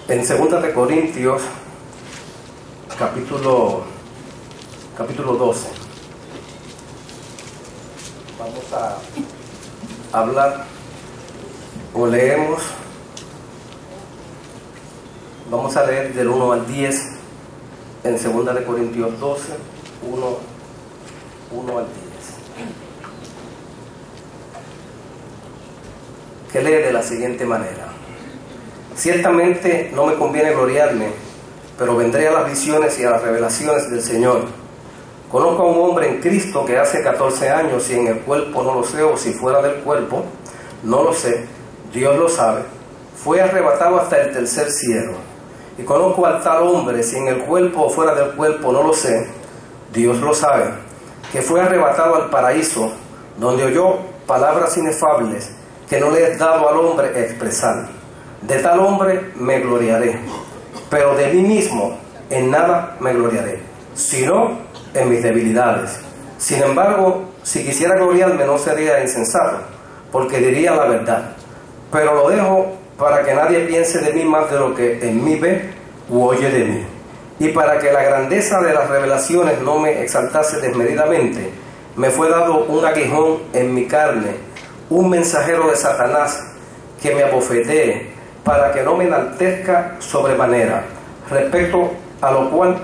En 2 de Corintios, capítulo 12, vamos a hablar o leemos, vamos a leer del 1 al 10 en 2 de Corintios 12, 1 al 10, que lee de la siguiente manera: ciertamente no me conviene gloriarme, pero vendré a las visiones y a las revelaciones del Señor. Conozco a un hombre en Cristo que hace 14 años, si en el cuerpo no lo sé, o si fuera del cuerpo, no lo sé, Dios lo sabe, fue arrebatado hasta el tercer cielo. Y conozco al tal hombre, si en el cuerpo o fuera del cuerpo, no lo sé, Dios lo sabe, que fue arrebatado al paraíso, donde oyó palabras inefables que no le es dado al hombre expresar. De tal hombre me gloriaré, pero de mí mismo en nada me gloriaré, sino en mis debilidades. Sin embargo, si quisiera gloriarme, no sería insensato, porque diría la verdad. Pero lo dejo para que nadie piense de mí más de lo que en mí ve u oye de mí. Y para que la grandeza de las revelaciones no me exaltase desmedidamente, me fue dado un aguijón en mi carne, un mensajero de Satanás, que me abofetee, para que no me enaltezca sobremanera, respecto a lo cual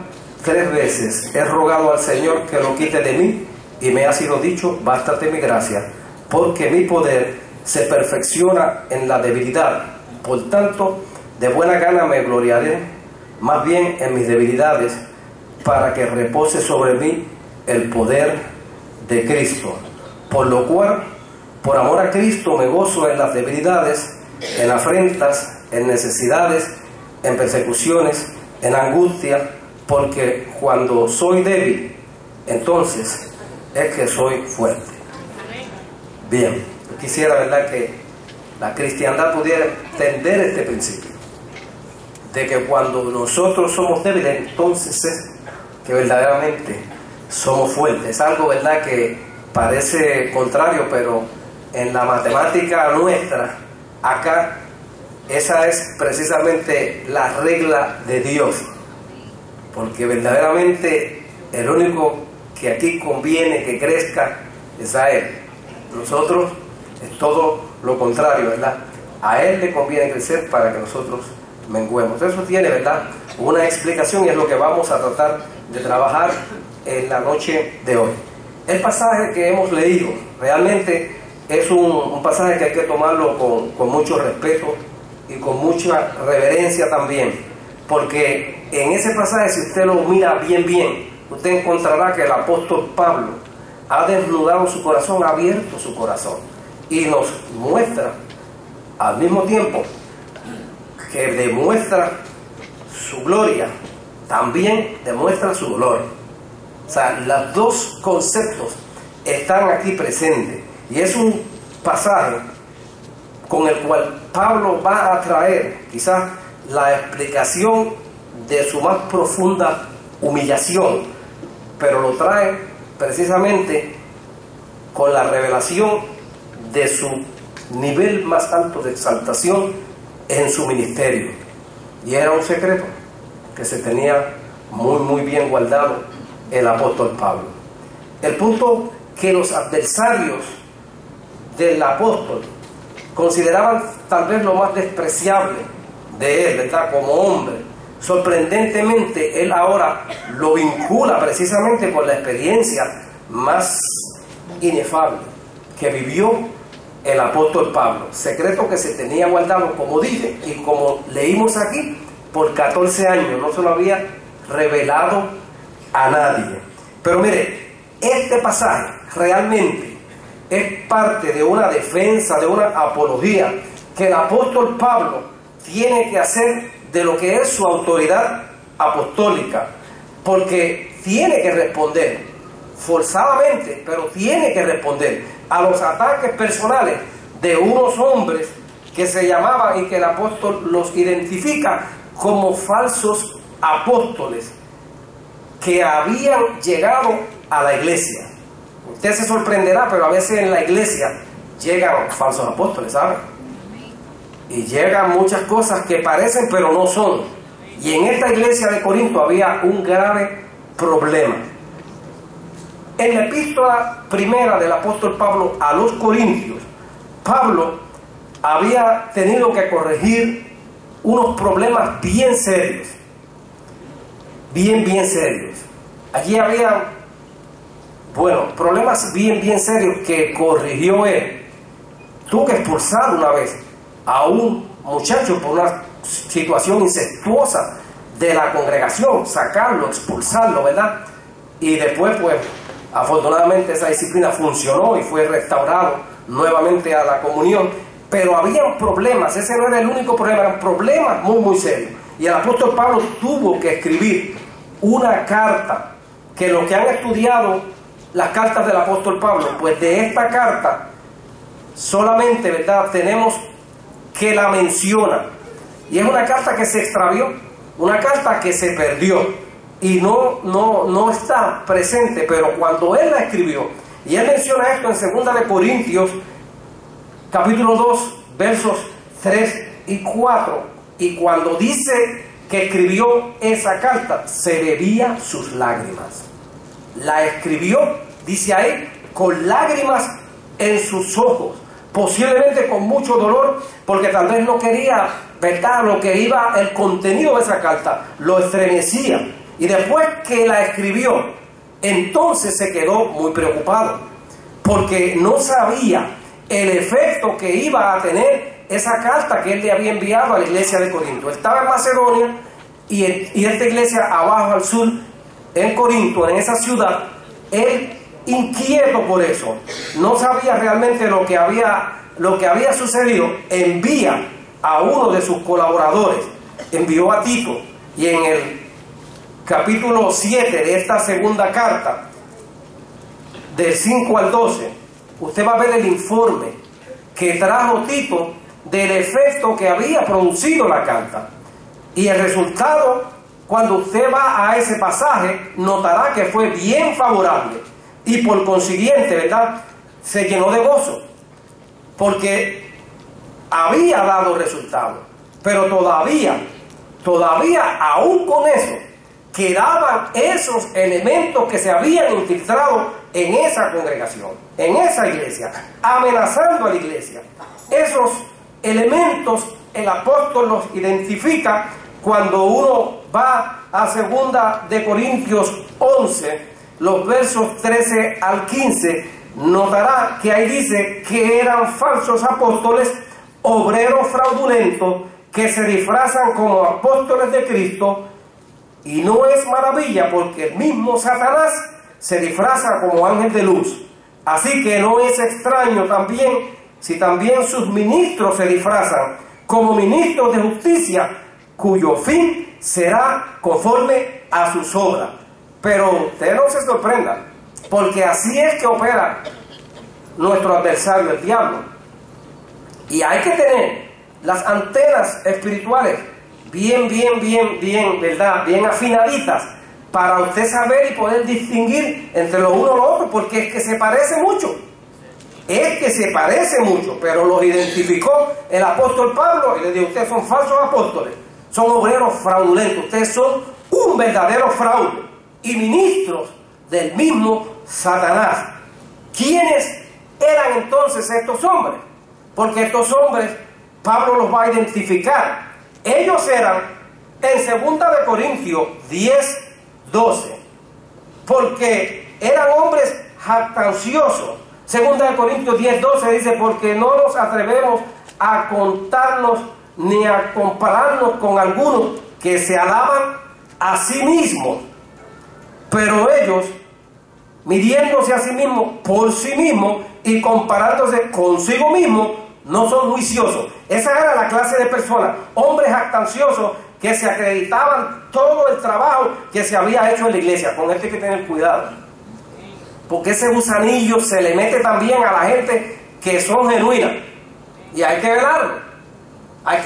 3 veces he rogado al Señor que lo quite de mí, y me ha sido dicho: bástate mi gracia, porque mi poder se perfecciona en la debilidad. Por tanto, de buena gana me gloriaré más bien en mis debilidades, para que repose sobre mí el poder de Cristo. Por lo cual, por amor a Cristo, me gozo en las debilidades, en afrentas, en necesidades, en persecuciones, en angustia, porque cuando soy débil, entonces es que soy fuerte. Bien, yo quisiera, ¿verdad?, que la cristiandad pudiera entender este principio, de que cuando nosotros somos débiles, entonces es que verdaderamente somos fuertes. Es algo, ¿verdad?, que parece contrario, pero en la matemática nuestra, acá, esa es precisamente la regla de Dios, porque verdaderamente el único que aquí conviene que crezca es a Él. Nosotros es todo lo contrario, ¿verdad? A Él le conviene crecer para que nosotros menguemos. Eso tiene, ¿verdad?, una explicación, y es lo que vamos a tratar de trabajar en la noche de hoy. El pasaje que hemos leído realmente es un pasaje que hay que tomarlo con mucho respeto y con mucha reverencia también, porque en ese pasaje, si usted lo mira bien, usted encontrará que el apóstol Pablo ha desnudado su corazón, ha abierto su corazón, y nos muestra al mismo tiempo que demuestra su gloria, también demuestra su dolor. O sea, los dos conceptos están aquí presentes, y es un pasaje con el cual Pablo va a traer quizás la explicación de su más profunda humillación, pero lo trae precisamente con la revelación de su nivel más alto de exaltación en su ministerio. Y era un secreto que se tenía muy bien guardado el apóstol Pablo. El punto que los adversarios del apóstol consideraban tal vez lo más despreciable de él, ¿verdad?, como hombre, sorprendentemente él ahora lo vincula precisamente con la experiencia más inefable que vivió el apóstol Pablo, secreto que se tenía guardado, como dije y como leímos aquí, por 14 años, no se lo había revelado a nadie. Pero mire, este pasaje realmente es parte de una defensa, de una apología que el apóstol Pablo tiene que hacer de lo que es su autoridad apostólica, porque tiene que responder forzadamente, pero tiene que responder a los ataques personales de unos hombres que se llamaban, y que el apóstol los identifica como falsos apóstoles, que habían llegado a la iglesia. Usted se sorprenderá, pero a veces en la iglesia llegan falsos apóstoles, ¿sabe? y llegan muchas cosas que parecen pero no son. Y en esta iglesia de Corinto había un grave problema. En la epístola primera del apóstol Pablo a los Corintios, Pablo había tenido que corregir unos problemas bien serios, bien serios. Allí había, problemas bien serios que corrigió él. Tuvo que expulsar una vez a un muchacho por una situación incestuosa de la congregación, sacarlo, expulsarlo, ¿verdad? Y después, pues, afortunadamente esa disciplina funcionó y fue restaurado nuevamente a la comunión. Pero había problemas, ese no era el único problema, eran problemas muy serios. Y el apóstol Pablo tuvo que escribir una carta, que los que han estudiado las cartas del apóstol Pablo, pues de esta carta solamente, ¿verdad?, tenemos que la menciona. Y es una carta que se extravió, una carta que se perdió y no está presente, pero cuando él la escribió, y él menciona esto en 2 de Corintios capítulo 2 versos 3 y 4, y cuando dice que escribió esa carta, se bebía sus lágrimas. La escribió, dice ahí, con lágrimas en sus ojos, posiblemente con mucho dolor, porque tal vez no quería, ¿verdad?, lo que iba, el contenido de esa carta, lo estremecía. Y después que la escribió, entonces se quedó muy preocupado, porque no sabía el efecto que iba a tener esa carta que él le había enviado a la iglesia de Corinto. Estaba en Macedonia y esta iglesia abajo al sur, en Corinto, en esa ciudad, él inquieto por eso, no sabía realmente lo que había sucedido, envía a uno de sus colaboradores, envió a Tito, y en el capítulo 7 de esta segunda carta, del 5 al 12, usted va a ver el informe que trajo Tito del efecto que había producido la carta. Y el resultado, cuando usted va a ese pasaje, notará que fue bien favorable. Y por consiguiente, ¿verdad?, se llenó de gozo, porque había dado resultado. Pero todavía, aún con eso, quedaban esos elementos que se habían infiltrado en esa congregación, en esa iglesia, amenazando a la iglesia. Esos elementos el apóstol los identifica cuando uno va a 2 de Corintios 11, los versos 13 al 15, notará que ahí dice que eran falsos apóstoles, obreros fraudulentos, que se disfrazan como apóstoles de Cristo. Y no es maravilla, porque el mismo Satanás se disfraza como ángel de luz. Así que no es extraño también si también sus ministros se disfrazan como ministros de justicia, cuyo fin será conforme a sus obras. Pero usted no se sorprenda, porque así es que opera nuestro adversario, el diablo. Y hay que tener las antenas espirituales bien, ¿verdad?, bien afinaditas, para usted saber y poder distinguir entre lo uno y lo otro, porque es que se parece mucho. Pero los identificó el apóstol Pablo y le dijo: ustedes son falsos apóstoles, son obreros fraudulentos, ustedes son un verdadero fraude y ministros del mismo Satanás. ¿Quiénes eran entonces estos hombres? Porque estos hombres Pablo los va a identificar. Ellos eran, en 2 de Corintios 10, 12, porque eran hombres jactanciosos. 2 de Corintios 10, 12 dice: porque no nos atrevemos a contarnos ni a compararnos con algunos que se alaban a sí mismos, pero ellos, midiéndose a sí mismos por sí mismos y comparándose consigo mismos, no son juiciosos. Esa era la clase de personas, hombres jactanciosos que se acreditaban todo el trabajo que se había hecho en la iglesia. Con esto hay que tener cuidado, porque ese gusanillo se le mete también a la gente que son genuinas, y hay que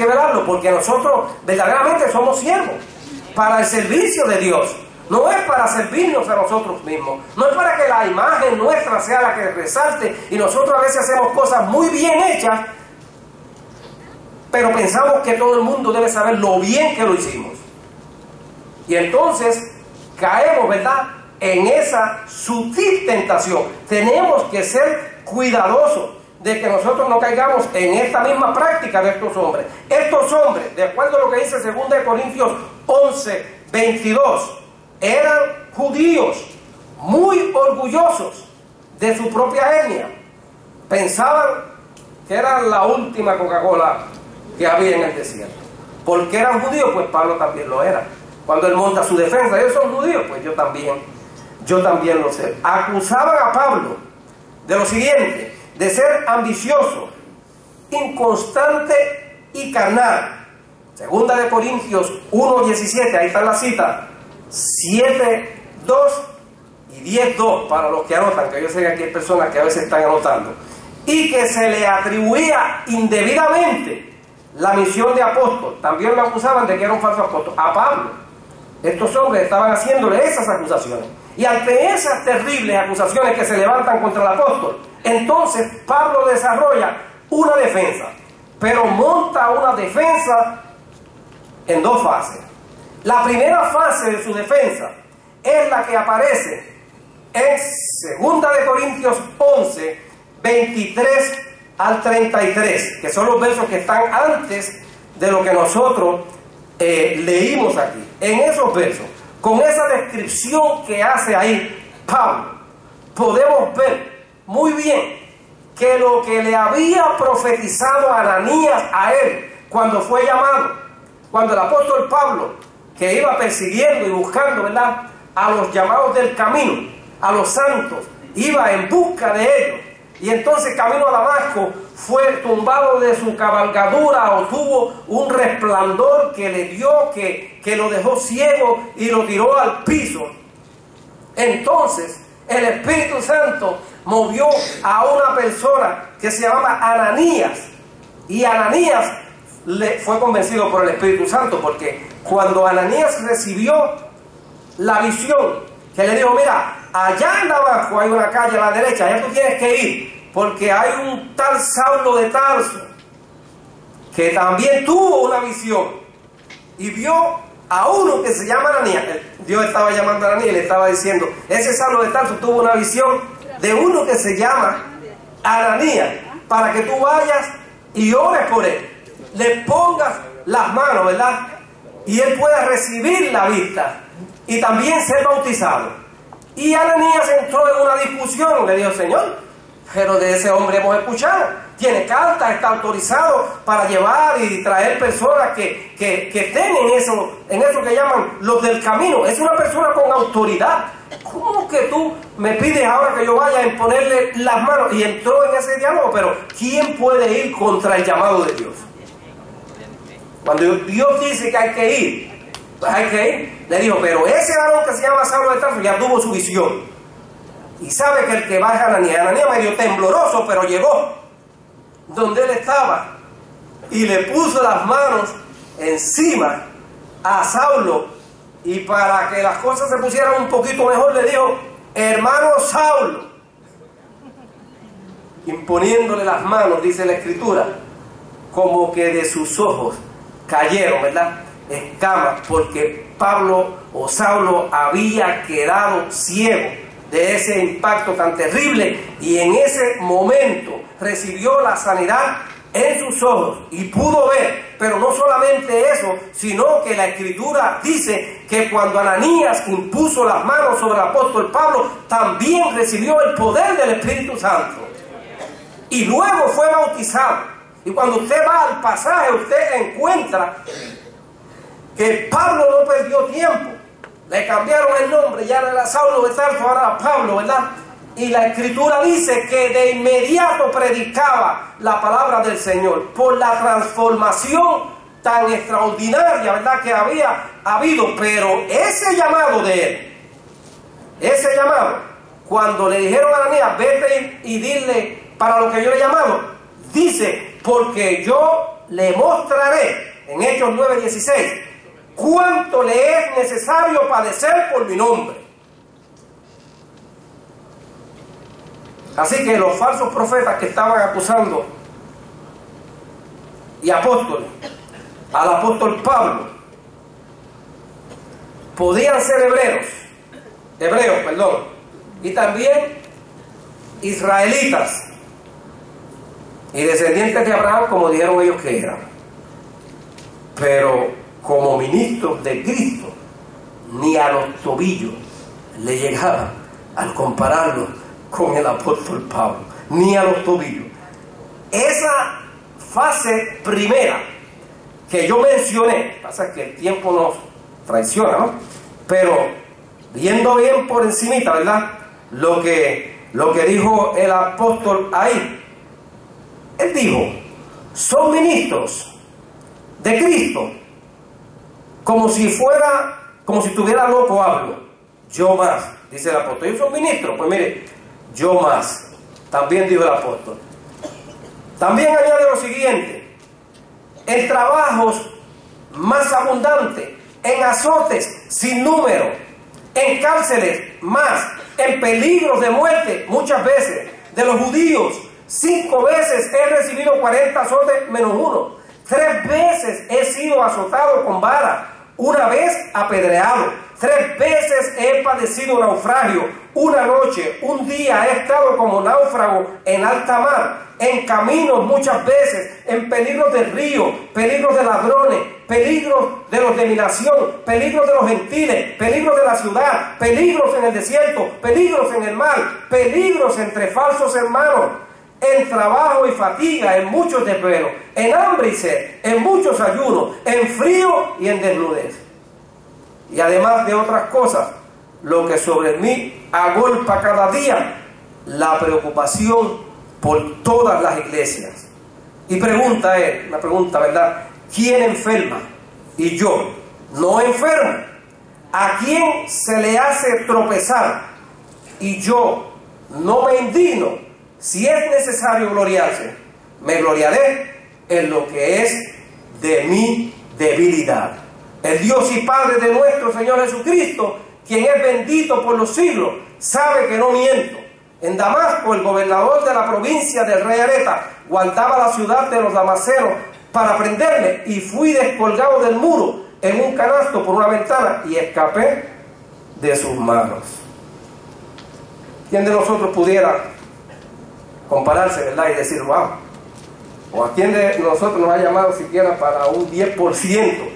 velarlo, porque nosotros verdaderamente somos siervos para el servicio de Dios. No es para servirnos a nosotros mismos, no es para que la imagen nuestra sea la que resalte, y nosotros a veces hacemos cosas muy bien hechas pero pensamos que todo el mundo debe saber lo bien que lo hicimos. Y entonces caemos, ¿verdad?, en esa sutil tentación. Tenemos que ser cuidadosos de que nosotros no caigamos en esta misma práctica de estos hombres. Estos hombres, de acuerdo a lo que dice 2 Corintios 11, 22, eran judíos muy orgullosos de su propia etnia. Pensaban que eran la última Coca-Cola que había en el desierto. Porque eran judíos, pues Pablo también lo era. Cuando él monta su defensa, ellos son judíos, pues yo también lo sé. Acusaban a Pablo de lo siguiente: de ser ambicioso, inconstante y carnal. 2 Corintios 1:17, ahí está la cita, 7:2 y 10:2, para los que anotan, que yo sé que aquí hay personas que a veces están anotando. Y que se le atribuía indebidamente la misión de apóstol. También lo acusaban de que era un falso apóstol. A Pablo, estos hombres estaban haciéndole esas acusaciones. Y ante esas terribles acusaciones que se levantan contra el apóstol, entonces Pablo desarrolla una defensa, pero monta una defensa en dos fases. La primera fase de su defensa es la que aparece en 2 Corintios 11, 23 al 33, que son los versos que están antes de lo que nosotros leímos aquí. En esos versos, con esa descripción que hace ahí Pablo, podemos ver muy bien que lo que le había profetizado Ananías a él cuando fue llamado, cuando el apóstol Pablo, que iba persiguiendo y buscando, ¿verdad?, a los llamados del camino, a los santos, iba en busca de ellos, y entonces camino a Damasco fue tumbado de su cabalgadura, o tuvo un resplandor que le dio, que lo dejó ciego y lo tiró al piso. Entonces el Espíritu Santo movió a una persona que se llamaba Ananías, y Ananías fue convencido por el Espíritu Santo, porque cuando Ananías recibió la visión, que le dijo: mira, allá en Damasco hay una calle a la derecha, allá tú tienes que ir, porque hay un tal Saulo de Tarso que también tuvo una visión y vio a uno que se llama Ananías. Dios estaba llamando a Ananías y le estaba diciendo: ese Saulo de Tarso tuvo una visión de uno que se llama Ananías, para que tú vayas y ores por él, le pongas las manos, ¿verdad?, y él pueda recibir la vista y también ser bautizado. Y Ananías entró en una discusión, le dijo: Señor, pero de ese hombre hemos escuchado, tiene cartas, está autorizado para llevar y traer personas que estén en eso que llaman los del camino. Es una persona con autoridad. ¿Cómo que tú me pides ahora que yo vaya a imponerle las manos? Y entró en ese diálogo. Pero ¿quién puede ir contra el llamado de Dios? Cuando Dios dice que hay que ir, pues hay que ir. Le dijo: pero ese varón que se llama Saulo de Tarso ya tuvo su visión y sabe que el que va es Ananías. Ananías medio tembloroso, pero llegó donde él estaba y le puso las manos encima a Saulo, y para que las cosas se pusieran un poquito mejor le dijo: hermano Saulo, imponiéndole las manos, dice la Escritura, como que de sus ojos cayeron, ¿verdad?, escamas, porque Pablo o Saulo había quedado ciego de ese impacto tan terrible, y en ese momento recibió la sanidad en sus ojos y pudo ver. Pero no solamente eso, sino que la Escritura dice que cuando Ananías impuso las manos sobre el apóstol Pablo, también recibió el poder del Espíritu Santo y luego fue bautizado. Y cuando usted va al pasaje, usted encuentra que Pablo no perdió tiempo. Le cambiaron el nombre, ya no era Saulo de Tarso, ahora era Pablo, ¿verdad? Y la Escritura dice que de inmediato predicaba la palabra del Señor por la transformación tan extraordinaria, ¿verdad?, que había habido. Pero ese llamado de él, ese llamado, cuando le dijeron a Ananías: vete y dile para lo que yo le he llamado, dice: porque yo le mostraré, en Hechos 9:16, cuánto le es necesario padecer por mi nombre. Así que los falsos profetas que estaban acusando y apóstol, al apóstol Pablo, podían ser hebreos, y también israelitas y descendientes de Abraham, como dijeron ellos que eran. Pero como ministros de Cristo, ni a los tobillos le llegaban al compararlo con el apóstol Pablo, ni a los tobillos. Esa fase primera que yo mencioné, pasa que el tiempo nos traiciona, ¿no? Pero viendo bien por encimita, ¿verdad? Lo que dijo el apóstol ahí, él dijo, son ministros de Cristo, como si estuviera loco hablo, yo más, dice el apóstol. Ellos son ministros, pues mire, yo más, también dijo el apóstol. También añade lo siguiente, en trabajos más abundantes, en azotes sin número, en cárceles más, en peligros de muerte muchas veces de los judíos. 5 veces he recibido 40 azotes menos 1. 3 veces he sido azotado con vara, 1 vez apedreado. 3 veces he padecido naufragio. 1 noche, 1 día he estado como náufrago en alta mar, en caminos muchas veces, en peligros del río, peligros de ladrones, peligros de los de mi nación, peligros de los gentiles, peligros de la ciudad, peligros en el desierto, peligros en el mar, peligros entre falsos hermanos, en trabajo y fatiga, en muchos desvelos, en hambre y sed, en muchos ayunos, en frío y en desnudez. Y además de otras cosas, lo que sobre mí agolpa cada día, la preocupación por todas las iglesias. Y pregunta él, una pregunta, ¿verdad? ¿Quién enferma? Y yo no enfermo. ¿A quién se le hace tropezar? Y yo no me indigno. Si es necesario gloriarse, me gloriaré en lo que es de mi debilidad. El Dios y Padre de nuestro Señor Jesucristo, quien es bendito por los siglos, sabe que no miento. En Damasco, el gobernador de la provincia del rey Areta guardaba la ciudad de los damaseros para prenderme, y fui descolgado del muro en un canasto por una ventana y escapé de sus manos. ¿Quién de nosotros pudiera compararse, verdad, y decir, wow? ¿O a quién de nosotros nos ha llamado siquiera para un 10%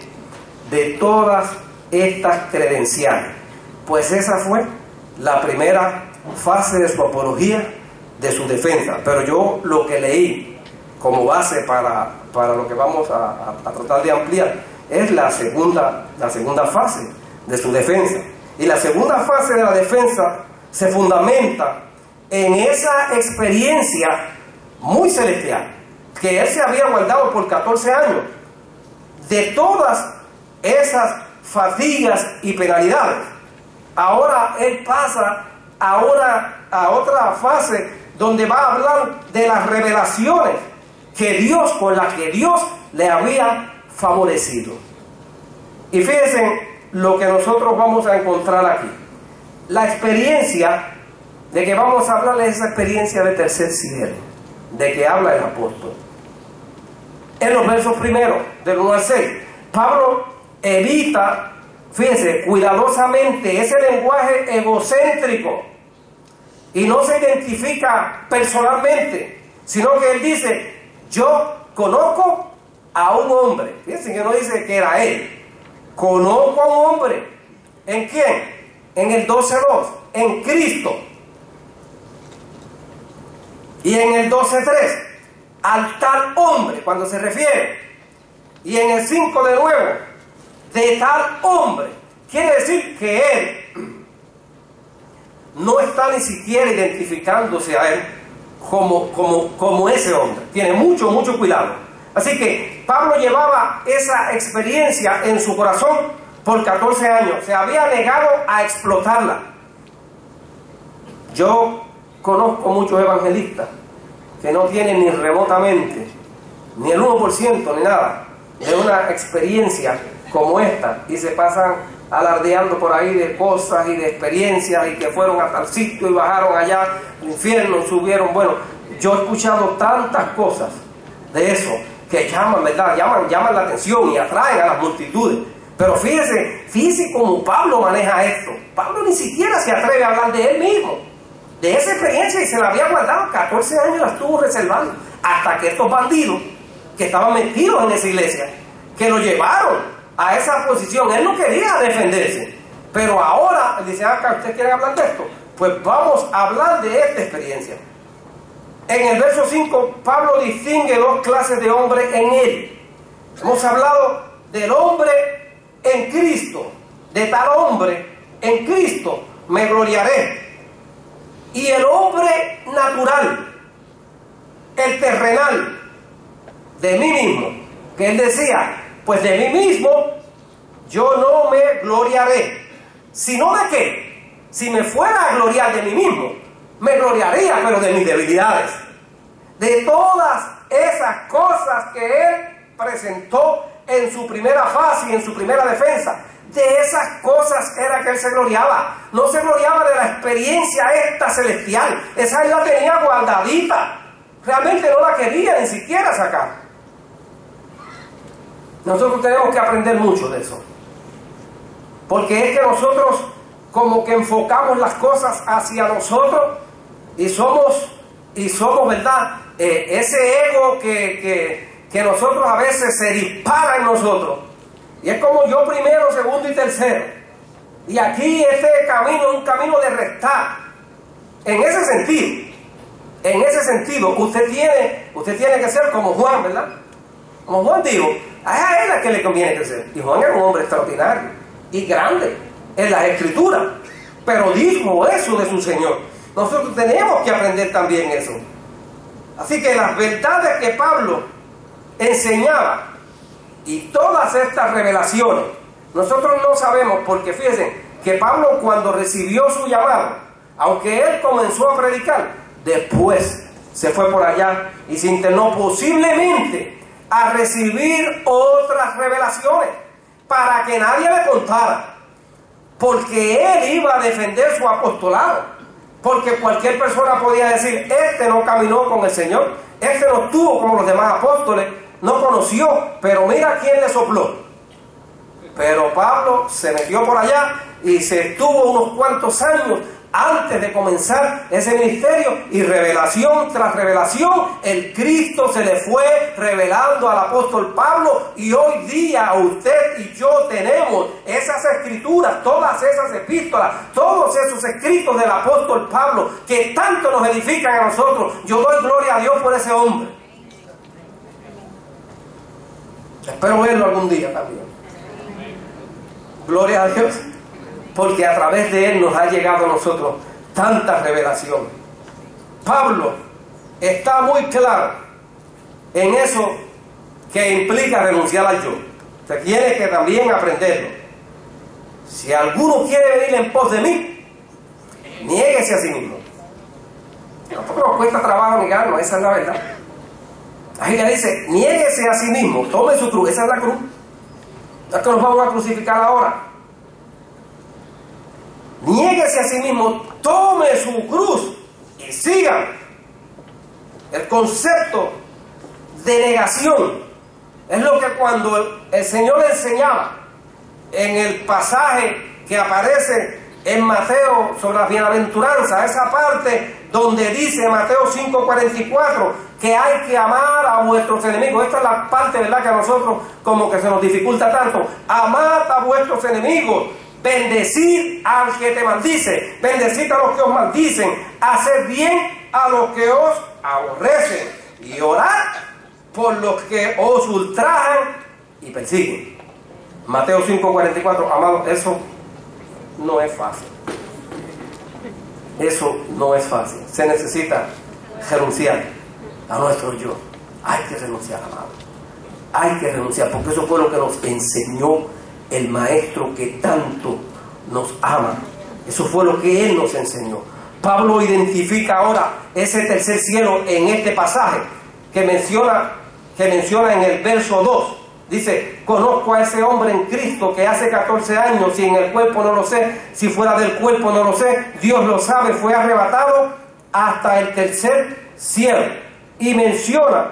de todas estas credenciales? Pues esa fue la primera fase de su apología, de su defensa. Pero yo lo que leí como base para lo que vamos a tratar de ampliar es la segunda fase de su defensa. Y la segunda fase de la defensa se fundamenta en esa experiencia muy celestial que él se había guardado por 14 años, de todas esas fatigas y penalidades. Ahora él pasa a otra fase donde va a hablar de las revelaciones con las que Dios le había favorecido. Y fíjense lo que nosotros vamos a encontrar aquí. La experiencia de que vamos a hablar es esa experiencia de tercer cielo, de que habla el apóstol. En los versos primeros, del 1 al 6, Pablo evita, fíjense, cuidadosamente ese lenguaje egocéntrico y no se identifica personalmente, sino que él dice, yo conozco a un hombre. Fíjense que no dice que era él. Conozco a un hombre. ¿En quién? En el 12.2, en Cristo. Y en el 12.3, al tal hombre, cuando se refiere. Y en el 5 de nuevo, de tal hombre. Quiere decir que él no está ni siquiera identificándose a él como ese hombre. Tiene mucho cuidado. Así que Pablo llevaba esa experiencia en su corazón por 14 años. Se había negado a explotarla. Yo conozco muchos evangelistas que no tienen ni remotamente, ni el 1% ni nada, de una experiencia como esta, y se pasan alardeando por ahí de cosas y de experiencias, y que fueron a tal sitio y bajaron allá al infierno, subieron. Bueno, yo he escuchado tantas cosas de eso, que llaman, ¿verdad? Llaman la atención y atraen a las multitudes. Pero fíjese cómo Pablo maneja esto. Pablo ni siquiera se atreve a hablar de él mismo, de esa experiencia, y se la había guardado. 14 años la estuvo reservando, hasta que estos bandidos que estaban metidos en esa iglesia, que lo llevaron a esa posición. Él no quería defenderse, pero ahora dice: acá, ¿ustedes quieren hablar de esto? Pues vamos a hablar de esta experiencia. En el verso 5, Pablo distingue dos clases de hombre en él. Hemos hablado del hombre en Cristo. De tal hombre en Cristo me gloriaré. Y el hombre natural, el terrenal, de mí mismo, que él decía: pues de mí mismo yo no me gloriaré. ¿Sino de qué? Si me fuera a gloriar de mí mismo, me gloriaría, pero de mis debilidades, de todas esas cosas que él presentó en su primera fase y en su primera defensa. De esas cosas era que él se gloriaba. No se gloriaba de la experiencia esta celestial. Esa él la tenía guardadita. Realmente no la quería ni siquiera sacar. Nosotros tenemos que aprender mucho de eso, porque es que nosotros como que enfocamos las cosas hacia nosotros y somos, ¿verdad? Ese ego que nosotros a veces se dispara en nosotros, y es como yo primero, segundo y tercero, y aquí este camino es un camino de restar. En ese sentido usted tiene que ser como Juan, ¿verdad? Como Juan dijo, a él es que le conviene crecer, y Juan era un hombre extraordinario y grande en las Escrituras, pero dijo eso de su Señor. Nosotros tenemos que aprender también eso. Así que las verdades que Pablo enseñaba y todas estas revelaciones, nosotros no sabemos, porque fíjense que Pablo, cuando recibió su llamado, aunque él comenzó a predicar, después se fue por allá y se internó posiblemente a recibir otras revelaciones para que nadie le contara, porque él iba a defender su apostolado. Porque cualquier persona podía decir: este no caminó con el Señor, este no estuvo como los demás apóstoles, no conoció, pero mira quién le sopló. Pero Pablo se metió por allá y se estuvo unos cuantos años antes de comenzar ese ministerio, y revelación tras revelación el Cristo se le fue revelando al apóstol Pablo, y hoy día usted y yo tenemos esas escrituras, todas esas epístolas, todos esos escritos del apóstol Pablo que tanto nos edifican a nosotros. Yo doy gloria a Dios por ese hombre. Espero verlo algún día también. Gloria a Dios, porque a través de él nos ha llegado a nosotros tanta revelación. Pablo está muy claro en eso que implica renunciar al yo. Usted tiene que también aprenderlo. Si alguno quiere venir en pos de mí, niéguese a sí mismo. Tampoco nos cuesta trabajo negarnos, esa es la verdad. Ahí le dice: niéguese a sí mismo, tome su cruz. Esa es la cruz. ¿No es que nos vamos a crucificar ahora? Niéguese a sí mismo, tome su cruz y siga. El concepto de negación es lo que cuando el Señor enseñaba en el pasaje que aparece en Mateo sobre las bienaventuranzas, esa parte donde dice Mateo 5:44 que hay que amar a vuestros enemigos. Esta es la parte, ¿verdad?, que a nosotros como que se nos dificulta tanto. Amad a vuestros enemigos, bendecid al que te maldice, bendecid a los que os maldicen, haced bien a los que os aborrecen y orad por los que os ultrajan y persiguen. Mateo 5:44, amados, eso no es fácil. Eso no es fácil. Se necesita renunciar a nuestro yo. Hay que renunciar, amado. Hay que renunciar, porque eso fue lo que nos enseñó el Maestro que tanto nos ama. Eso fue lo que Él nos enseñó. Pablo identifica ahora ese tercer cielo en este pasaje que menciona en el verso 2. Dice: conozco a ese hombre en Cristo que hace 14 años, si en el cuerpo no lo sé, si fuera del cuerpo no lo sé, Dios lo sabe, fue arrebatado hasta el tercer cielo. Y menciona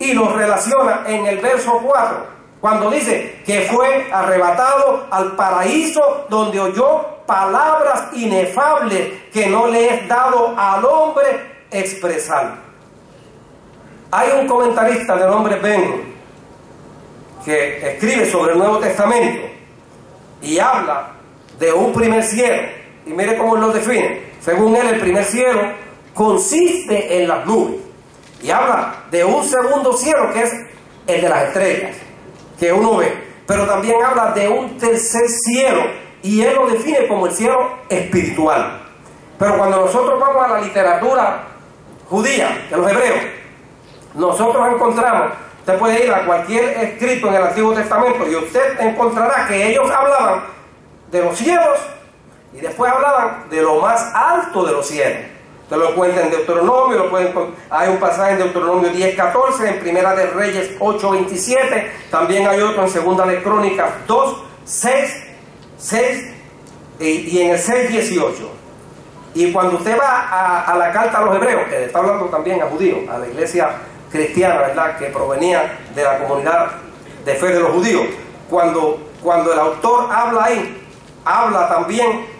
y lo relaciona en el verso 4, cuando dice que fue arrebatado al paraíso donde oyó palabras inefables que no le es dado al hombre expresar. Hay un comentarista de nombre Ben que escribe sobre el Nuevo Testamento y habla de un primer cielo, y mire cómo lo define. Según él, el primer cielo consiste en las nubes, y habla de un segundo cielo que es el de las estrellas que uno ve, pero también habla de un tercer cielo, y él lo define como el cielo espiritual. Pero cuando nosotros vamos a la literatura judía, de los hebreos, nosotros encontramos, usted puede ir a cualquier escrito en el Antiguo Testamento y usted encontrará que ellos hablaban de los cielos y después hablaban de lo más alto de los cielos. Usted lo encuentra en Deuteronomio, hay un pasaje en Deuteronomio 10:14, en Primera de Reyes 8:27, también hay otro en Segunda de Crónicas 2:6 y en el 6:18. Y cuando usted va a la carta a los hebreos, que está hablando también a judíos, a la iglesia cristiana, ¿verdad?, que provenía de la comunidad de fe de los judíos, cuando el autor habla ahí, habla también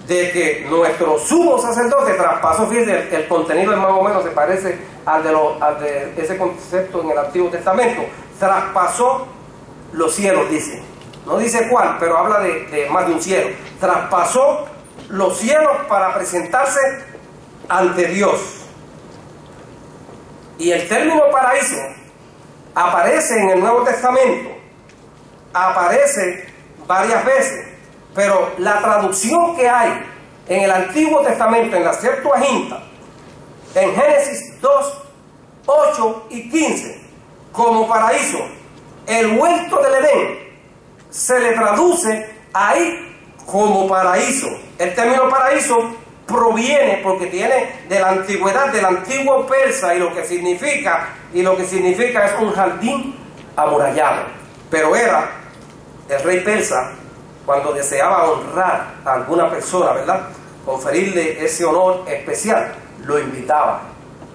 de que nuestro sumo sacerdote traspasó, fíjense, el contenido más o menos se parece al de ese concepto en el Antiguo Testamento, traspasó los cielos, dice, no dice cuál, pero habla de más de un cielo, traspasó los cielos para presentarse ante Dios. Y el término paraíso aparece en el Nuevo Testamento, aparece varias veces, pero la traducción que hay en el Antiguo Testamento, en la Septuaginta, en Génesis 2:8 y 15, como paraíso, el huerto del Edén, se le traduce ahí como paraíso. El término paraíso proviene porque tiene de la antigüedad, del antiguo persa, y lo que significa es un jardín amurallado. Pero era el rey persa, cuando deseaba honrar a alguna persona, ¿verdad?, conferirle ese honor especial, lo invitaba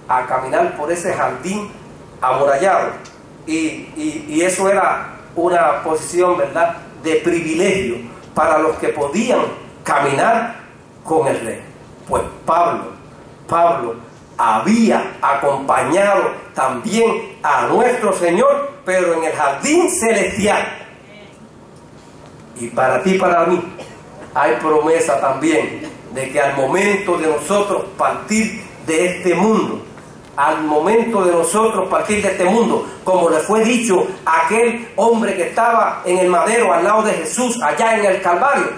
a caminar por ese jardín amurallado, y eso era una posición, ¿verdad?, de privilegio para los que podían caminar con el rey. Pues Pablo había acompañado también a nuestro Señor, pero en el jardín celestial. Y para ti y para mí hay promesa también de que al momento de nosotros partir de este mundo, como le fue dicho a aquel hombre que estaba en el madero al lado de Jesús allá en el Calvario,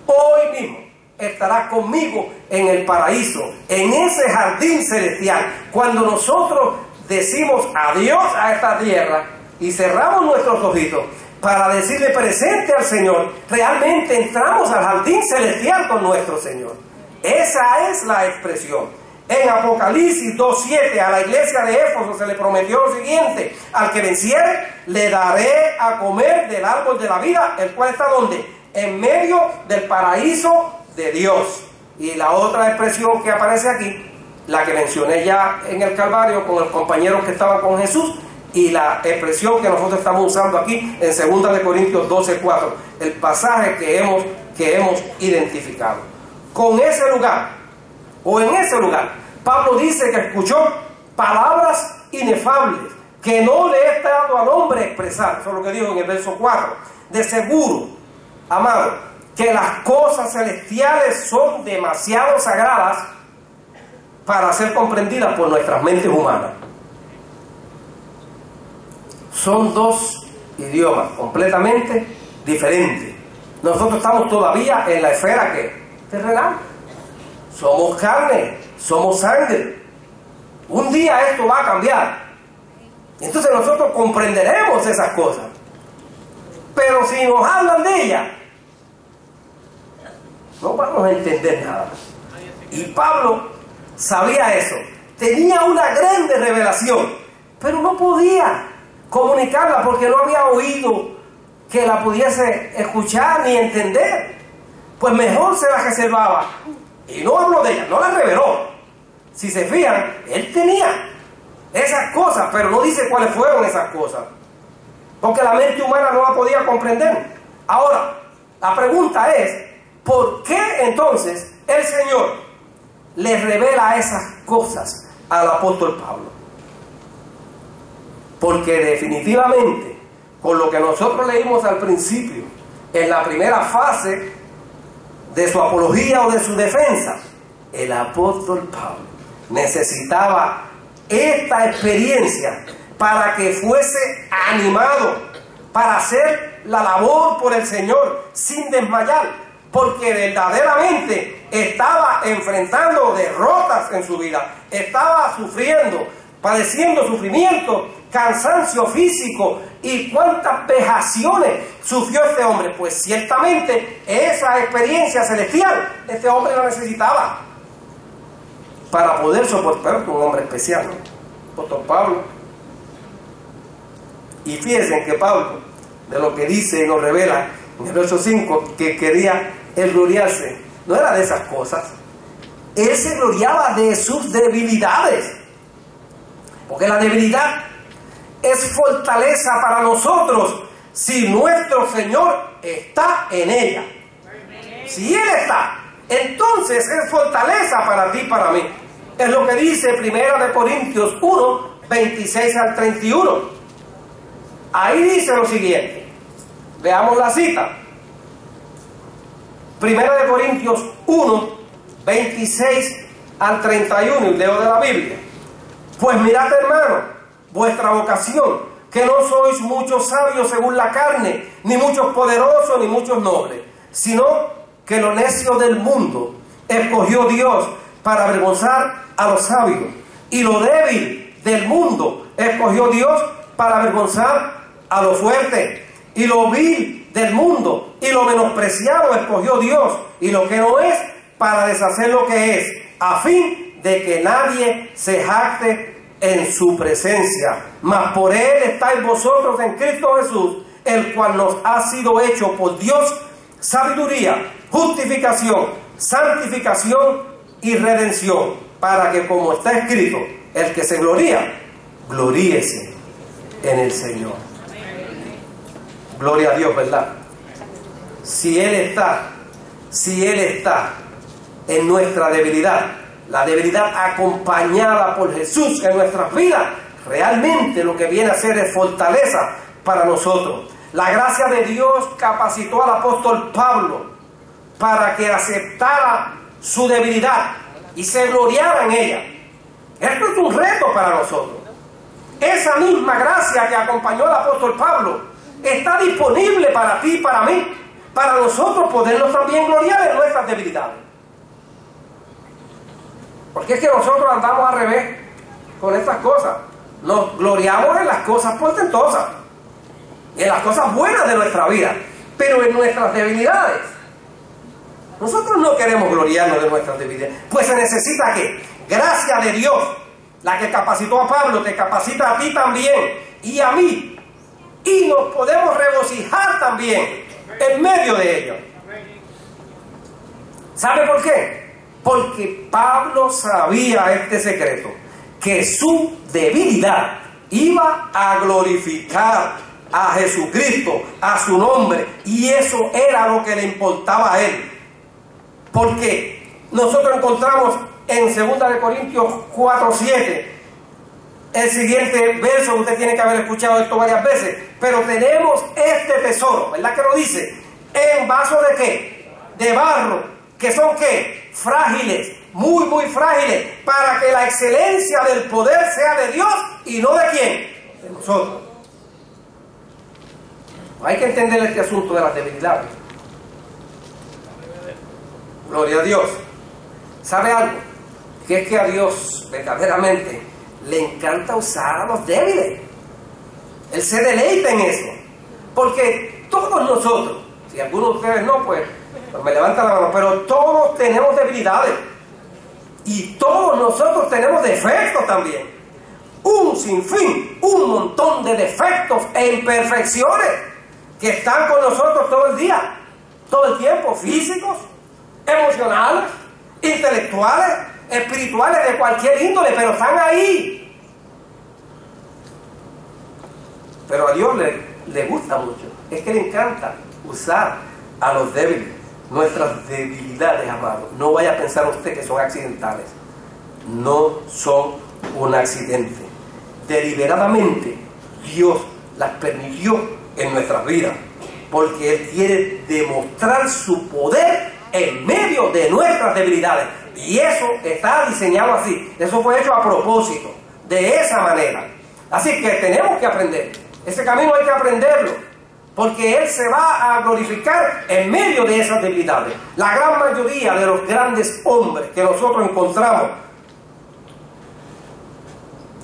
hoy mismo estará conmigo en el paraíso, en ese jardín celestial. Cuando nosotros decimos adiós a esta tierra y cerramos nuestros ojitos para decirle presente al Señor, realmente entramos al jardín celestial con nuestro Señor. Esa es la expresión. En Apocalipsis 2:7 a la iglesia de Éfeso se le prometió lo siguiente: al que venciere le daré a comer del árbol de la vida, el cual está ¿dónde? En medio del paraíso de Dios. Y la otra expresión que aparece aquí, la que mencioné ya en el Calvario con el compañero que estaba con Jesús, y la expresión que nosotros estamos usando aquí en 2 de Corintios 12:4, el pasaje que hemos identificado. Con ese lugar, o en ese lugar, Pablo dice que escuchó palabras inefables que no le he dado al hombre expresar. Eso es lo que dijo en el verso 4. De seguro, amado, que las cosas celestiales son demasiado sagradas para ser comprendidas por nuestras mentes humanas. Son dos idiomas completamente diferentes. Nosotros estamos todavía en la esfera terrenal. Somos carne, somos sangre. Un día esto va a cambiar. Entonces nosotros comprenderemos esas cosas. Pero si nos hablan de ellas, no vamos a entender nada. Y Pablo sabía eso. Tenía una grande revelación, pero no podía comunicarla porque no había oído que la pudiese escuchar ni entender. Pues mejor se la reservaba. Y no habló de ella, no la reveló. Si se fijan, él tenía esas cosas, pero no dice cuáles fueron esas cosas, porque la mente humana no la podía comprender. Ahora, la pregunta es, ¿por qué entonces el Señor le revela esas cosas al apóstol Pablo? Porque definitivamente, con lo que nosotros leímos al principio, en la primera fase de su apología o de su defensa, el apóstol Pablo necesitaba esta experiencia para que fuese animado para hacer la labor por el Señor sin desmayar, porque verdaderamente estaba enfrentando derrotas en su vida, estaba sufriendo, padeciendo sufrimiento, cansancio físico, y cuántas vejaciones sufrió este hombre. Pues ciertamente esa experiencia celestial este hombre la necesitaba para poder soportar un hombre especial, ¿no? Apóstol Pablo. Y fíjense que Pablo, de lo que dice y nos revela en el verso 5, que quería él gloriarse, no era de esas cosas. Él se gloriaba de sus debilidades, porque la debilidad es fortaleza para nosotros si nuestro Señor está en ella. Si Él está, entonces es fortaleza para ti y para mí. Es lo que dice 1 Corintios 1, 26 al 31. Ahí dice lo siguiente. Veamos la cita. 1 Corintios 1, 26 al 31, y leo de la Biblia. Pues mirad, hermano, vuestra vocación, que no sois muchos sabios según la carne, ni muchos poderosos, ni muchos nobles, sino que lo necio del mundo escogió Dios para avergonzar a los sabios, y lo débil del mundo escogió Dios para avergonzar a los fuertes, y lo vil del mundo y lo menospreciado escogió Dios, y lo que no es, para deshacer lo que es, a fin de que nadie se jacte en su presencia. Mas por Él estáis vosotros en Cristo Jesús, el cual nos ha sido hecho por Dios sabiduría, justificación, santificación y redención, para que, como está escrito, el que se gloría, gloríese en el Señor. Gloria a Dios, ¿verdad? Si Él está en nuestra debilidad, la debilidad acompañada por Jesús en nuestras vidas, realmente lo que viene a ser es fortaleza para nosotros. La gracia de Dios capacitó al apóstol Pablo para que aceptara su debilidad y se gloriara en ella. Esto es un reto para nosotros. Esa misma gracia que acompañó al apóstol Pablo está disponible para ti y para mí, para nosotros podernos también gloriar en nuestras debilidades. Porque es que nosotros andamos al revés con estas cosas. Nos gloriamos en las cosas portentosas, en las cosas buenas de nuestra vida, pero en nuestras debilidades nosotros no queremos gloriarnos de nuestras debilidades. Pues se necesita que gracia de Dios, la que capacitó a Pablo, te capacita a ti también y a mí, y nos podemos regocijar también en medio de ello. ¿Sabe por qué? Porque Pablo sabía este secreto, que su debilidad iba a glorificar a Jesucristo, a su nombre, y eso era lo que le importaba a él. Porque nosotros encontramos en 2 Corintios 4:7 el siguiente verso, usted tiene que haber escuchado esto varias veces, pero tenemos este tesoro, ¿verdad que lo dice? ¿En vasos de qué? De barro, que son ¿qué? Frágiles, muy muy frágiles, para que la excelencia del poder sea de Dios y no de quién, de nosotros. Hay que entender este asunto de las debilidades. Gloria a Dios. ¿Sabe algo? Que es que a Dios verdaderamente le encanta usar a los débiles. Él se deleita en eso, porque todos nosotros, si algunos de ustedes no, pues me levantan la mano, pero todos tenemos debilidades y todos nosotros tenemos defectos también, un sinfín, un montón de defectos e imperfecciones que están con nosotros todo el día, todo el tiempo, físicos, emocionales, intelectuales, espirituales, de cualquier índole, pero están ahí. pero a Dios le gusta mucho. Es que le encanta usar a los débiles, nuestras debilidades, amados. No vaya a pensar usted que son accidentales. No son un accidente. Deliberadamente Dios las permitió en nuestras vidas, porque Él quiere demostrar su poder en medio de nuestras debilidades. Y eso está diseñado así. Eso fue hecho a propósito, de esa manera. Así que tenemos que aprender. Ese camino hay que aprenderlo, porque Él se va a glorificar en medio de esas debilidades. La gran mayoría de los grandes hombres que nosotros encontramos,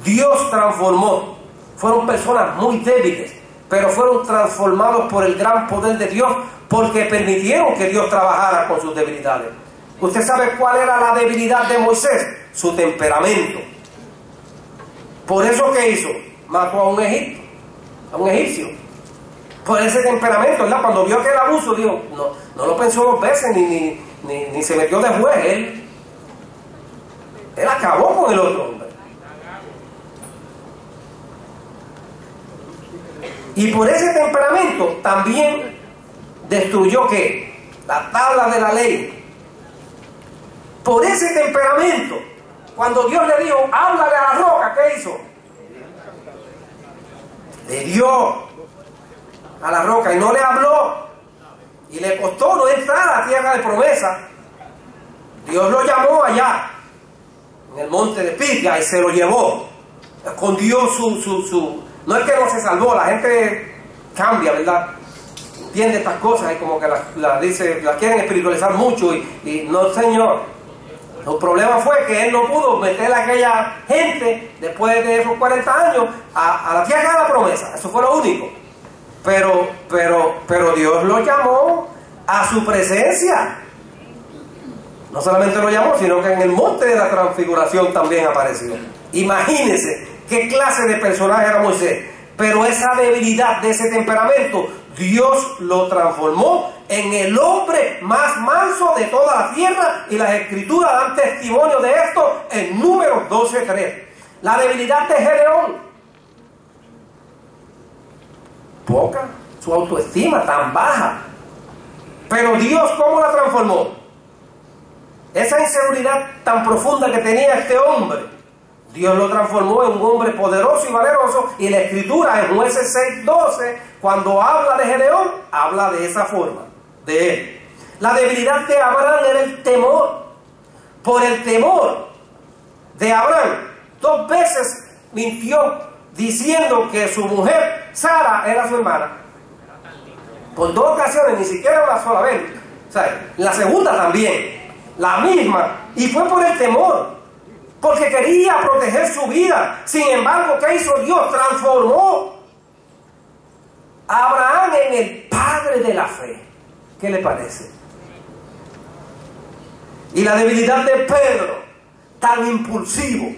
Dios transformó. Fueron personas muy débiles, pero fueron transformados por el gran poder de Dios, porque permitieron que Dios trabajara con sus debilidades. ¿Usted sabe cuál era la debilidad de Moisés? Su temperamento. Por eso, ¿qué hizo? Mató a un egipcio. Por ese temperamento, ¿verdad? Cuando vio aquel abuso, dijo, no lo pensó dos veces, ni se metió de juez. Él acabó con el otro hombre. Y por ese temperamento también destruyó, ¿qué? La tabla de la ley. Por ese temperamento, cuando Dios le dijo, háblale a la roca, ¿qué hizo? Le dio a la roca y no le habló. Y le costó no entrar a la tierra de promesa. Dios lo llamó allá, en el monte de Pisga, y se lo llevó. Escondió No es que no se salvó, la gente cambia, ¿verdad? Entiende estas cosas y como que las quieren espiritualizar mucho y no, Señor. El problema fue que Él no pudo meter a aquella gente después de esos 40 años a la tierra de la promesa. Eso fue lo único. Pero Dios lo llamó a su presencia. No solamente lo llamó, sino que en el monte de la transfiguración también apareció. Imagínense qué clase de personaje era Moisés. Pero esa debilidad de ese temperamento, Dios lo transformó en el hombre más manso de toda la tierra, y las escrituras dan testimonio de esto en Números 12:3. La debilidad de Gedeón, poca, su autoestima tan baja, pero Dios, ¿cómo la transformó? Esa inseguridad tan profunda que tenía este hombre, Dios lo transformó en un hombre poderoso y valeroso. Y la escritura en Jueces 6:12, cuando habla de Gedeón, habla de esa forma, de él. La debilidad de Abraham era el temor. Por el temor de Abraham, 2 veces mintió diciendo que su mujer Sara era su hermana. Por 2 ocasiones, ni siquiera una sola vez. O sea, la segunda también, la misma. Y fue por el temor, porque quería proteger su vida. Sin embargo, ¿qué hizo Dios? Transformó a Abraham en el padre de la fe. ¿Qué le parece? Y la debilidad de Pedro, tan impulsivo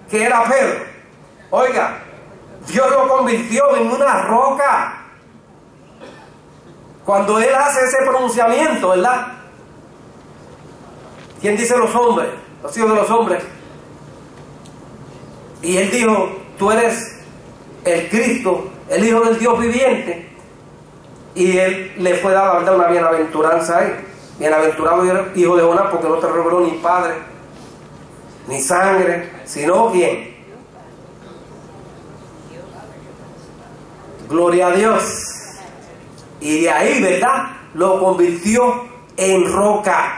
que era Pedro, oiga, Dios lo convirtió en una roca. Cuando él hace ese pronunciamiento, ¿verdad? ¿Quién dice los hombres? Los hijos de los hombres. Y él dijo, tú eres el Cristo, el Hijo del Dios viviente. Y él le fue dada, ¿verdad?, una bienaventuranza ahí. Bienaventurado hijo de Jonás, porque no te reveló ni padre, ni sangre, sino ¿quién? Gloria a Dios. Y de ahí, ¿verdad?, lo convirtió en roca.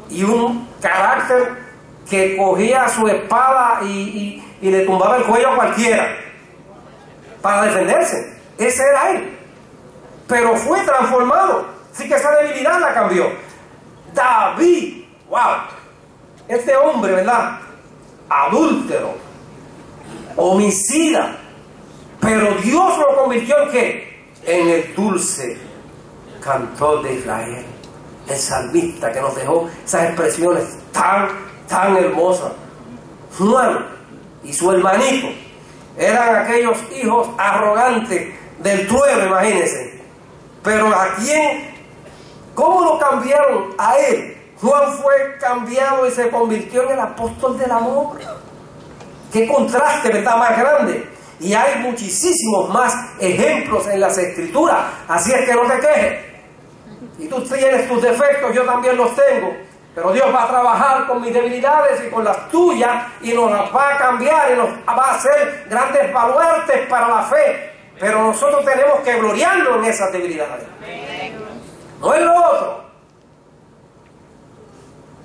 Y un carácter que cogía su espada y le tumbaba el cuello a cualquiera para defenderse. Ese era él. Pero fue transformado. Así que esa debilidad la cambió. David, wow, este hombre, ¿verdad?, adúltero, homicida, pero Dios lo convirtió ¿en qué? En el dulce cantor de Israel, el salmista que nos dejó esas expresiones tan hermosas. Juan y su hermanito eran aquellos hijos arrogantes del trueno, imagínense. Pero ¿a quién? ¿Cómo lo cambiaron a él? Juan fue cambiado y se convirtió en el apóstol del amor. Qué contraste, ¿verdad?, más grande. Y hay muchísimos más ejemplos en las Escrituras. Así es que no te quejes. Y tú tienes tus defectos, yo también los tengo. Pero Dios va a trabajar con mis debilidades y con las tuyas y nos las va a cambiar y nos va a hacer grandes baluartes para la fe. Pero nosotros tenemos que gloriarnos en esas debilidades. No es lo otro.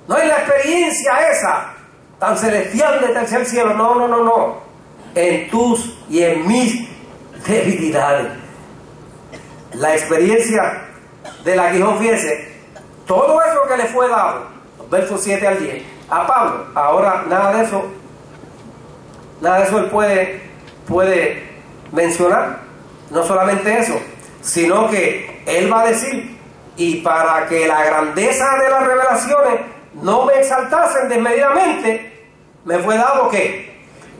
No es la experiencia esa tan celestial de tercer cielo. No. En tus y en mis debilidades. La experiencia del aguijón, fíjese, todo eso que le fue dado, versos 7 al 10, a Pablo, ahora nada de eso él puede mencionar. No solamente eso, sino que él va a decir, y para que la grandeza de las revelaciones no me exaltasen desmedidamente, me fue dado ¿qué?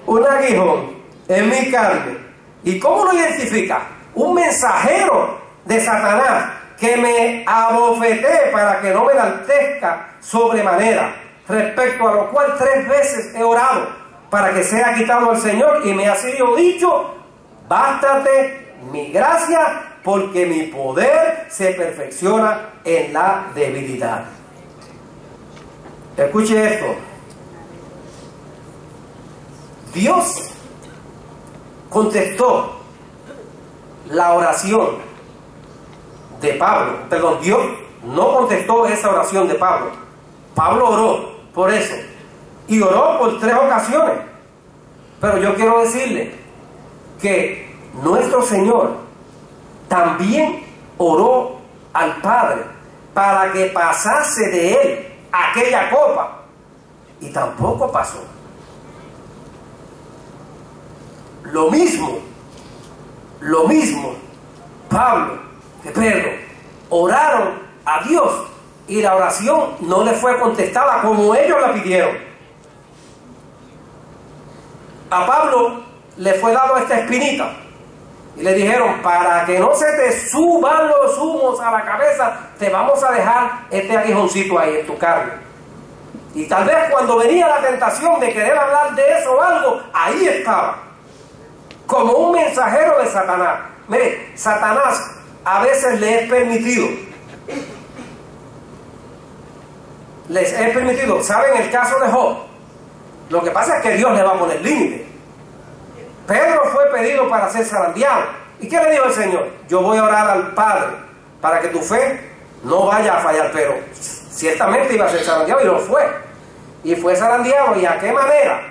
Un aguijón en mi carne. ¿Y cómo lo identifica? Un mensajero de Satanás que me abofetee para que no me enaltezca sobremanera, respecto a lo cual 3 veces he orado para que sea quitado al Señor, y me ha sido dicho: bástate mi gracia, porque mi poder se perfecciona en la debilidad. Escuche esto. Dios contestó la oración de Pablo. Perdón, Dios no contestó esa oración de Pablo. Pablo oró por eso. Y oró por 3 ocasiones. Pero yo quiero decirle que nuestro Señor también oró al Padre para que pasase de él aquella copa, y tampoco pasó. Lo mismo Pablo que Pedro oraron a Dios y la oración no le fue contestada como ellos la pidieron. A Pablo le fue dado esta espinita y le dijeron: para que no se te suban los humos a la cabeza, te vamos a dejar este aguijoncito ahí en tu carne. Y tal vez cuando venía la tentación de querer hablar de eso o algo, ahí estaba, como un mensajero de Satanás. Mire, Satanás a veces les he permitido, ¿saben el caso de Job? Lo que pasa es que Dios le va a poner límite. Pedro fue pedido para ser zarandeado. ¿Y qué le dijo el Señor? Yo voy a orar al Padre para que tu fe no vaya a fallar, pero ciertamente iba a ser zarandeado, y lo fue. Y fue zarandeado. ¿Y a qué manera?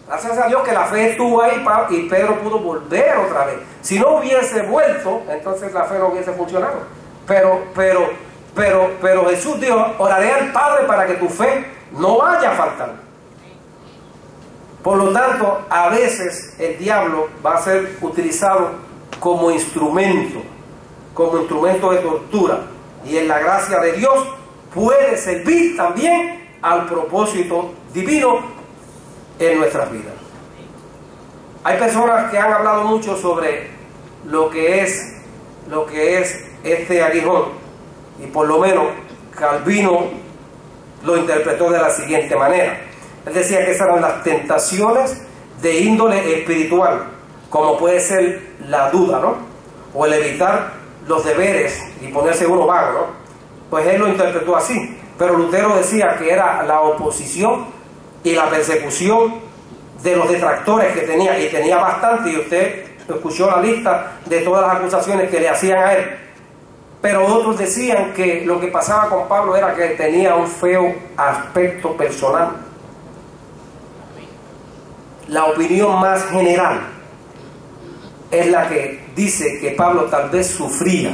Gracias a Dios que la fe estuvo ahí y Pedro pudo volver otra vez. Si no hubiese vuelto, entonces la fe no hubiese funcionado. Pero Jesús dijo: oraré al Padre para que tu fe no vaya a faltar. Por lo tanto, a veces el diablo va a ser utilizado como instrumento de tortura, y en la gracia de Dios puede servir también al propósito divino en nuestras vidas. Hay personas que han hablado mucho sobre lo que es este aguijón, y por lo menos Calvino lo interpretó de la siguiente manera. Él decía que esas eran las tentaciones de índole espiritual, como puede ser la duda, ¿no? O el evitar los deberes y ponerse uno vago, ¿no? Pues él lo interpretó así. Pero Lutero decía que era la oposición y la persecución de los detractores que tenía, y tenía bastante, y usted escuchó la lista de todas las acusaciones que le hacían a él. Pero otros decían que lo que pasaba con Pablo era que tenía un feo aspecto personal. La opinión más general es la que dice que Pablo tal vez sufría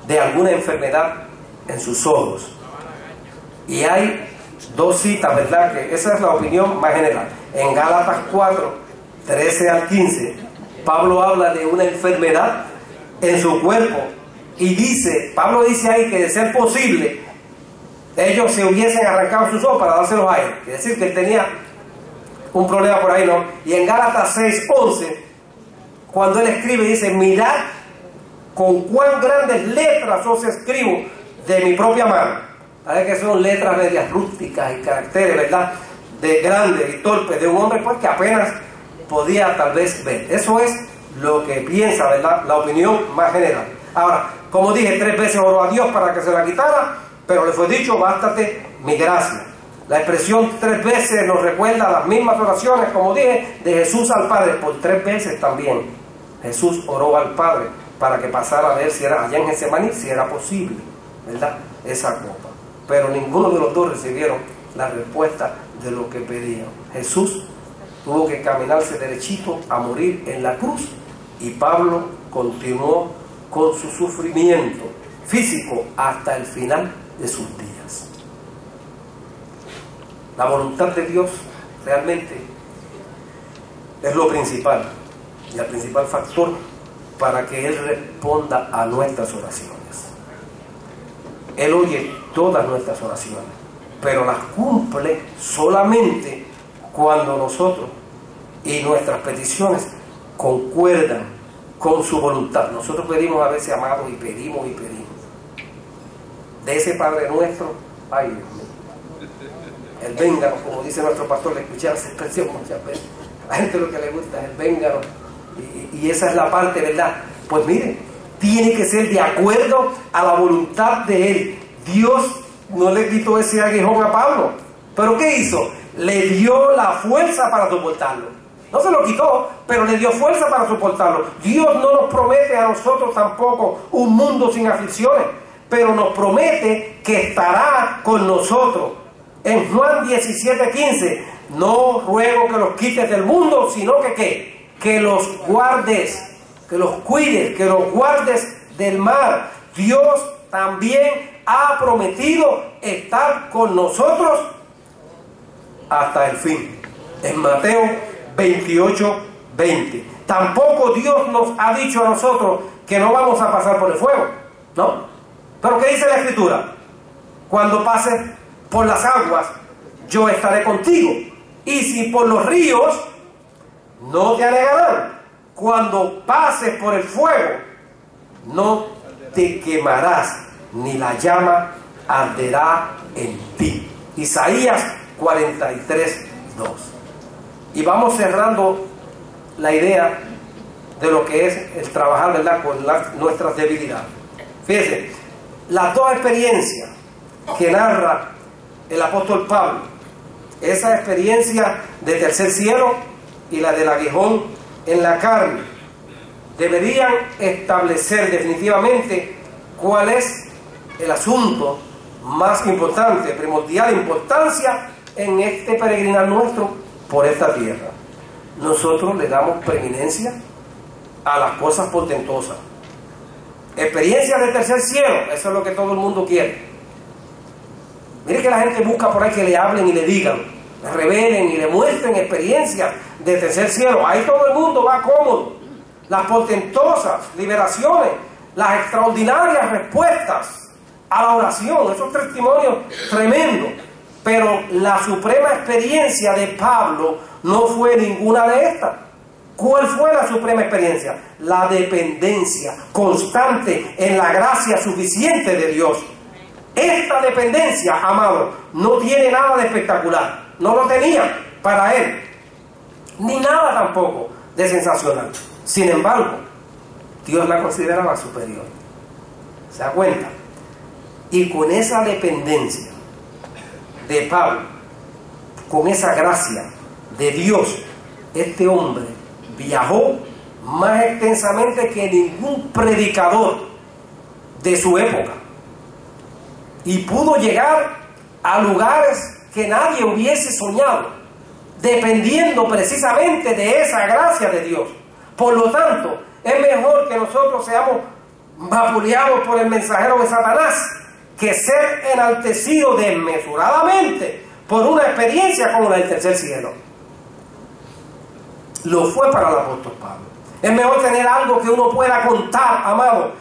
de alguna enfermedad en sus ojos. Y hay 2 citas, ¿verdad? Que esa es la opinión más general. En Gálatas 4, 13 al 15, Pablo habla de una enfermedad en su cuerpo. Y Pablo dice ahí que de ser posible, ellos se hubiesen arrancado sus ojos para dárselos a él. Es decir, que él tenía un problema por ahí, ¿no? Y en Gálatas 6, 11, cuando él escribe, dice: mirad con cuán grandes letras os escribo de mi propia mano. ¿Sabes que son letras medias rústicas y caracteres, verdad? De grandes y torpes, de un hombre pues que apenas podía tal vez ver. Eso es lo que piensa, ¿verdad?, la opinión más general. Ahora, como dije, 3 veces oró a Dios para que se la quitara, pero le fue dicho, bástate mi gracia. La expresión 3 veces nos recuerda las mismas oraciones, como dije, de Jesús al Padre. Por 3 veces también Jesús oró al Padre para que pasara a ver si era allá en Getsemaní, si era posible, ¿verdad?, esa copa. Pero ninguno de los dos recibieron la respuesta de lo que pedían. Jesús tuvo que caminarse derechito a morir en la cruz, y Pablo continuó con su sufrimiento físico hasta el final de sus días. La voluntad de Dios realmente es lo principal y el principal factor para que Él responda a nuestras oraciones. Él oye todas nuestras oraciones, pero las cumple solamente cuando nosotros y nuestras peticiones concuerdan con su voluntad. Nosotros pedimos a veces, amados, y pedimos y pedimos. De ese Padre nuestro, ay Dios mío, el véngano, como dice nuestro pastor, le escuché esa expresión muchas veces. A la gente lo que le gusta es el véngano, y esa es la parte, ¿verdad? Pues mire, tiene que ser de acuerdo a la voluntad de Él. Dios no le quitó ese aguijón a Pablo, pero ¿qué hizo? Le dio la fuerza para soportarlo. No se lo quitó, pero le dio fuerza para soportarlo. Dios no nos promete a nosotros tampoco un mundo sin aflicciones, pero nos promete que estará con nosotros. En Juan 17:15, no ruego que los quites del mundo, sino que ¿qué? Que los guardes, que los cuides, que los guardes del mal. Dios también ha prometido estar con nosotros hasta el fin. En Mateo 28:20. Tampoco Dios nos ha dicho a nosotros que no vamos a pasar por el fuego, ¿no? Pero ¿qué dice la Escritura? Cuando pases por las aguas, yo estaré contigo. Y si por los ríos, no te anegarán. Cuando pases por el fuego, no te quemarás, ni la llama arderá en ti. Isaías 43:2. Y vamos cerrando la idea de lo que es el trabajar, ¿verdad?, con nuestras debilidades. Fíjense, las dos experiencias que narra el apóstol Pablo, esa experiencia de tercer cielo y la del aguijón en la carne, deberían establecer definitivamente cuál es el asunto más importante, primordial importancia en este peregrinar nuestro por esta tierra. Nosotros le damos preeminencia a las cosas portentosas. Experiencia de tercer cielo, eso es lo que todo el mundo quiere. Mire que la gente busca por ahí que le hablen y le digan, le revelen y le muestren experiencias de tercer cielo. Ahí todo el mundo va cómodo. Las portentosas liberaciones, las extraordinarias respuestas a la oración, esos testimonios tremendos. Pero la suprema experiencia de Pablo no fue ninguna de estas. ¿Cuál fue la suprema experiencia? La dependencia constante en la gracia suficiente de Dios. Esta dependencia, amado, no tiene nada de espectacular. No lo tenía para él, ni nada tampoco de sensacional. Sin embargo, Dios la consideraba superior. ¿Se da cuenta? Y con esa dependencia de Pablo, con esa gracia de Dios, este hombre viajó más extensamente que ningún predicador de su época, y pudo llegar a lugares que nadie hubiese soñado, dependiendo precisamente de esa gracia de Dios. Por lo tanto, es mejor que nosotros seamos vapuleados por el mensajero de Satanás que ser enaltecidos desmesuradamente por una experiencia como la del tercer cielo. Lo fue para el apóstol Pablo. Es mejor tener algo que uno pueda contar, amado,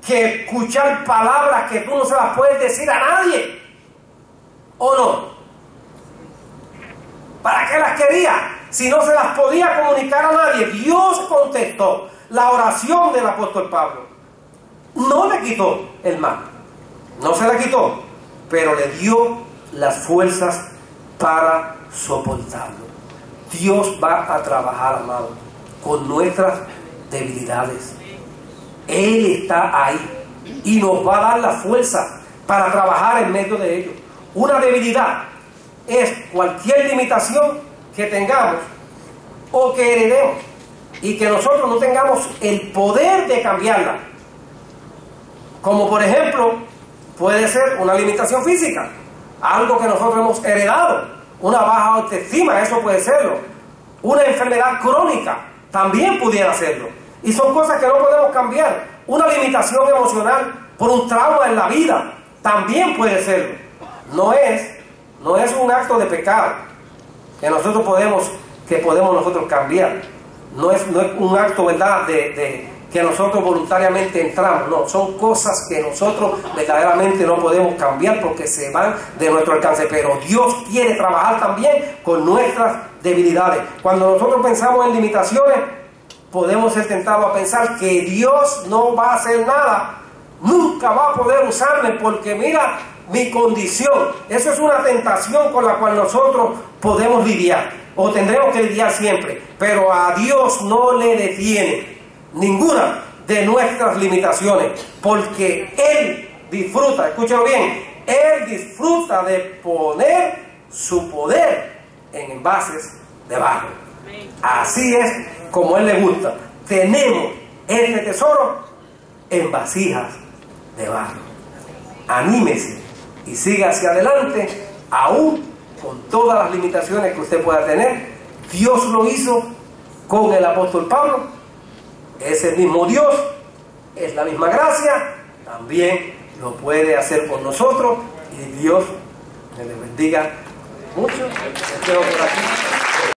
que escuchar palabras que tú no se las puedes decir a nadie. ¿O no? ¿Para qué las quería? Si no se las podía comunicar a nadie. Dios contestó la oración del apóstol Pablo. No le quitó el mal. No se la quitó, pero le dio las fuerzas para soportarlo. Dios va a trabajar, amado, con nuestras debilidades. Él está ahí y nos va a dar la fuerza para trabajar en medio de ello. Una debilidad es cualquier limitación que tengamos o que heredemos y que nosotros no tengamos el poder de cambiarla. Como por ejemplo, puede ser una limitación física, algo que nosotros hemos heredado, una baja autoestima, eso puede serlo. Una enfermedad crónica también pudiera serlo. Y son cosas que no podemos cambiar. Una limitación emocional por un trauma en la vida también puede serlo. No es un acto de pecado que nosotros podemos nosotros cambiar. No es un acto, ¿verdad?, de que nosotros voluntariamente entramos. No, son cosas que nosotros verdaderamente no podemos cambiar porque se van de nuestro alcance. Pero Dios quiere trabajar también con nuestras debilidades. Cuando nosotros pensamos en limitaciones, podemos ser tentados a pensar que Dios no va a hacer nada, nunca va a poder usarme porque mira mi condición. Eso es una tentación con la cual nosotros podemos lidiar o tendremos que lidiar siempre. Pero a Dios no le detiene ninguna de nuestras limitaciones, porque Él disfruta, escúchalo bien, Él disfruta de poner su poder en envases de barro. Así es como Él le gusta. Tenemos este tesoro en vasijas de barro. Anímese y siga hacia adelante, aún con todas las limitaciones que usted pueda tener. Dios lo hizo con el apóstol Pablo. Es el mismo Dios, es la misma gracia, también lo puede hacer con nosotros. Y Dios me le bendiga mucho. Me quedo por aquí.